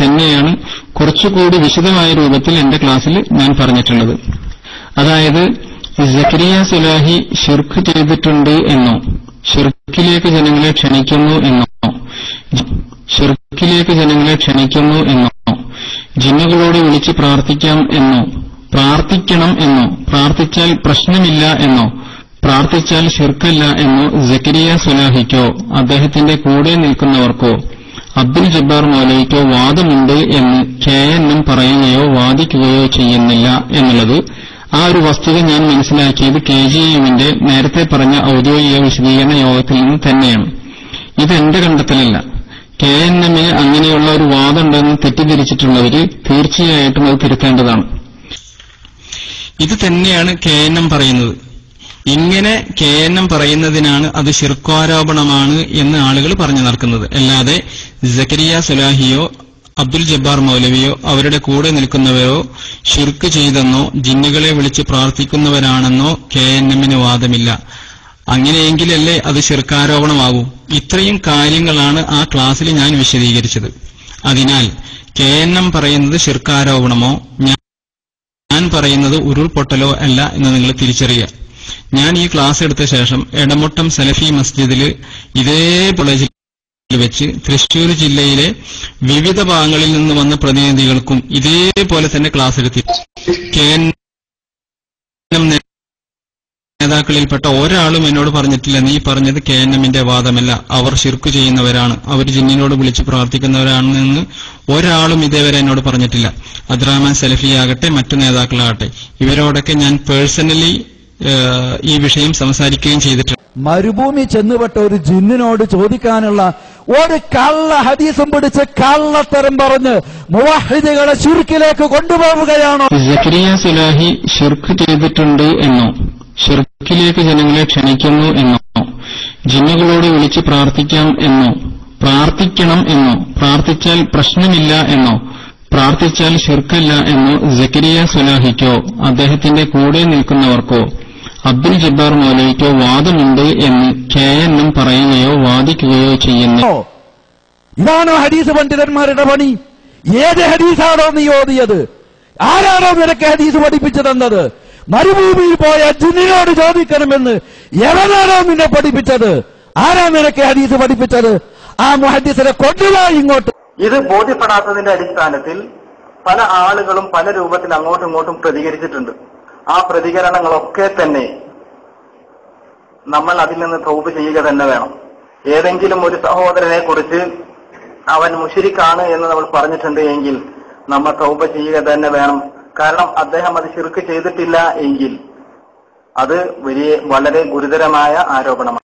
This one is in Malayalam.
തന്നെയാണ് കുറച്ചുകൂടി വിശദമായ രൂപത്തിൽ എന്റെ ക്ലാസ്സിൽ ഞാൻ പറഞ്ഞിട്ടുള്ളത്. അതായത് സക്കരിയ സുലാഹി ശിർക്ക് ചെയ്തിട്ടുണ്ട് എന്നോ, ഷിർക്കിലേക്ക് ജനങ്ങളെ ക്ഷണിക്കുന്നു എന്നോ, ജിന്നുകളോട് വിളിച്ച് പ്രാർത്ഥിക്കണം എന്നോ, പ്രാർത്ഥിച്ചാൽ പ്രശ്നമില്ല എന്നോ, പ്രാർത്ഥിച്ചാൽ ഷിർക്കല്ല എന്നോ സക്കരിയ സുലാഹിക്കോ അദ്ദേഹത്തിന്റെ കൂടെ നിൽക്കുന്നവർക്കോ അബ്ദുൽ ജബ്ബാർ മൗലവിക്കോ വാദമുണ്ട് എന്ന് KNM പറയുകയോ വാദിക്കുകയോ ചെയ്യുന്നില്ല എന്നുള്ളത് ആ ഒരു വസ്തുത ഞാൻ മനസ്സിലാക്കിയത് KGMന്റെ നേരത്തെ പറഞ്ഞ ഔദ്യോഗിക വിശദീകരണ യോഗത്തിൽ നിന്ന് തന്നെയാണ്. ഇതെന്റെ കണ്ടെത്തലല്ല. KNMന് അങ്ങനെയുള്ള ഒരു വാദമുണ്ടെന്ന് തെറ്റിദ്ധരിച്ചിട്ടുള്ളവര് തീർച്ചയായിട്ടും അത് തിരുത്തേണ്ടതാണ്. ഇത് തന്നെയാണ് KNM പറയുന്നത്. ഇങ്ങനെ KNM പറയുന്നതിനാണ് അത് ശിർക്കാരോപണമാണ് എന്ന് ആളുകൾ പറഞ്ഞു നടക്കുന്നത്. അല്ലാതെ സക്കരിയ സുലാഹിയോ അബ്ദുൽ ജബ്ബാർ മൗലവിയോ അവരുടെ കൂടെ നിൽക്കുന്നവരോ ഷിർക്ക് ചെയ്തെന്നോ ജിന്നുകളെ വിളിച്ച് പ്രാർത്ഥിക്കുന്നവരാണെന്നോ KNMന് വാദമില്ല. അങ്ങനെയെങ്കിലല്ലേ അത് ശിർക്കാരോപണമാകൂ. ഇത്രയും കാര്യങ്ങളാണ് ആ ക്ലാസ്സിൽ ഞാൻ വിശദീകരിച്ചത്. അതിനാൽ KNM പറയുന്നത് ശിർക്കാരോപണമോ ഞാൻ പറയുന്നത് ഉരുൾപൊട്ടലോ അല്ല എന്ന് നിങ്ങൾ തിരിച്ചറിയുക. ഞാൻ ഈ ക്ലാസ് എടുത്ത ശേഷം എടമുട്ടം സലഫി മസ്ജിദിൽ ഇതേ കോളേജിൽ വെച്ച് തൃശൂർ ജില്ലയിലെ വിവിധ ഭാഗങ്ങളിൽ നിന്ന് വന്ന പ്രതിനിധികൾക്കും ഇതേപോലെ തന്നെ ക്ലാസ് എടുത്തി. KNM നേതാക്കളിൽപ്പെട്ട ഒരാളും എന്നോട് പറഞ്ഞിട്ടില്ല നീ പറഞ്ഞത് KNMന്റെ വാദമല്ല, അവർ ശിർക്ക് ചെയ്യുന്നവരാണ്, അവർ ജിന്നിനോട് വിളിച്ച് പ്രാർത്ഥിക്കുന്നവരാണെന്ന് ഒരാളും ഇതേവരെ എന്നോട് പറഞ്ഞിട്ടില്ല. അബ്ദുറഹ്മാൻ സലഫിയാകട്ടെ മറ്റു നേതാക്കളാകട്ടെ ഇവരോടൊക്കെ ഞാൻ പേഴ്സണലി ഈ വിഷയം സംസാരിക്കുകയും ചെയ്തിട്ടുണ്ട്. മരുഭൂമി ചെന്നുപെട്ട ഒരു ജിന്നിനോട് ചോദിക്കാനുള്ള ഒരു കള്ള ഹദീസും പിടിച്ച് കള്ളത്തരം പറഞ്ഞ് മുവഹിദുകളെ ശിർക്കിലേക്ക് കൊണ്ടുപോവുകയാണോ? സക്കരിയ സുലാഹി ഷിർക്ക് ചെയ്തിട്ടുണ്ട് എന്നോ, ഷിർക്കിലേക്ക് ജനങ്ങളെ ക്ഷണിക്കുന്നു എന്നോ, ജിന്നുകളോട് വിളിച്ച് പ്രാർത്ഥിക്കണം എന്നോ, പ്രാർത്ഥിച്ചാൽ പ്രശ്നമില്ല എന്നോ, പ്രാർത്ഥിച്ചാൽ ഷിർക്കല്ല എന്നോ സക്കരിയ സുലാഹിക്കോ അദ്ദേഹത്തിന്റെ കൂടെ നിൽക്കുന്നവർക്കോ അബ്ദുൽ ജബ്ബാർ മൗലവിക്കോ വാദമുണ്ട് എന്ന് KNM പറയുകയോ വാദിക്കുകയോ ചെയ്യുന്നു. ഇതാണോ ഹദീസ് പണ്ഡിതന്മാരുടെ പണി? ഏത് ഹദീസാണോ നീ ഓതിയത്? ആരാണോ നിനക്ക് ഹദീസ് പഠിപ്പിച്ചു തന്നത്? മരുഭൂമിയിൽ പോയ ജിന്നിനോട് ചോദിക്കണമെന്ന് എവനാണോ നിന്നെ പഠിപ്പിച്ചത്? ആരാ നിനക്ക് ഹദീസ് പഠിപ്പിച്ചത്? ആ മുഹദ്ദിസിനെ കൊണ്ടുവാ ഇങ്ങോട്ട്. ഇത് ബോധ്യപ്പെടാത്തതിന്റെ അടിസ്ഥാനത്തിൽ പല ആളുകളും പല രൂപത്തിൽ അങ്ങോട്ടും ഇങ്ങോട്ടും പ്രതികരിച്ചിട്ടുണ്ട്. ആ പ്രതികരണങ്ങളൊക്കെ തന്നെ നമ്മൾ അതിൽ നിന്ന് തൗബ ചെയ്യുക തന്നെ വേണം. ഏതെങ്കിലും ഒരു സഹോദരനെ കുറിച്ച് അവൻ മുശ്രിക്കാണ് എന്ന് നമ്മൾ പറഞ്ഞിട്ടുണ്ട് എങ്കിൽ നമ്മൾ തൗബ ചെയ്യുക തന്നെ വേണം. കാരണം അദ്ദേഹം അത് ശിർക്ക് ചെയ്തിട്ടില്ല എങ്കിൽ അത് വളരെ ഗുരുതരമായ ആരോപണമാണ്.